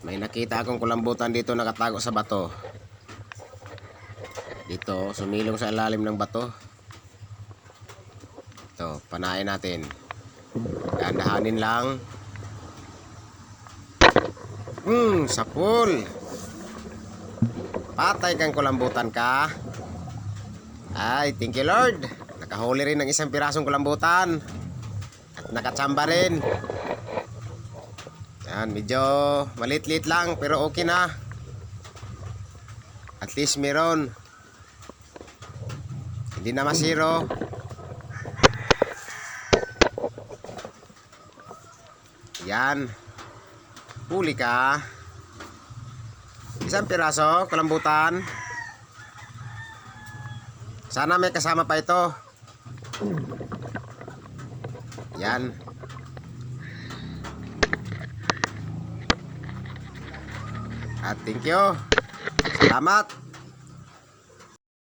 May nakita akong kulambutan dito nakatago sa bato. Dito, sumilong sa ilalim ng bato. Ito, panain natin. Dahan-dahanin lang. Sapul. Patay kang kulambutan ka. Ay, thank you Lord. Nakahuli rin ng isang pirasong kulambutan. At nakachamba rin. Yan, medyo malit-lit lang pero okay na. At least meron. Hindi na masiro. Yan. Huli ka. Isang piraso, kulambutan. Sana may kasama pa ito. Yan. At thank you. Salamat.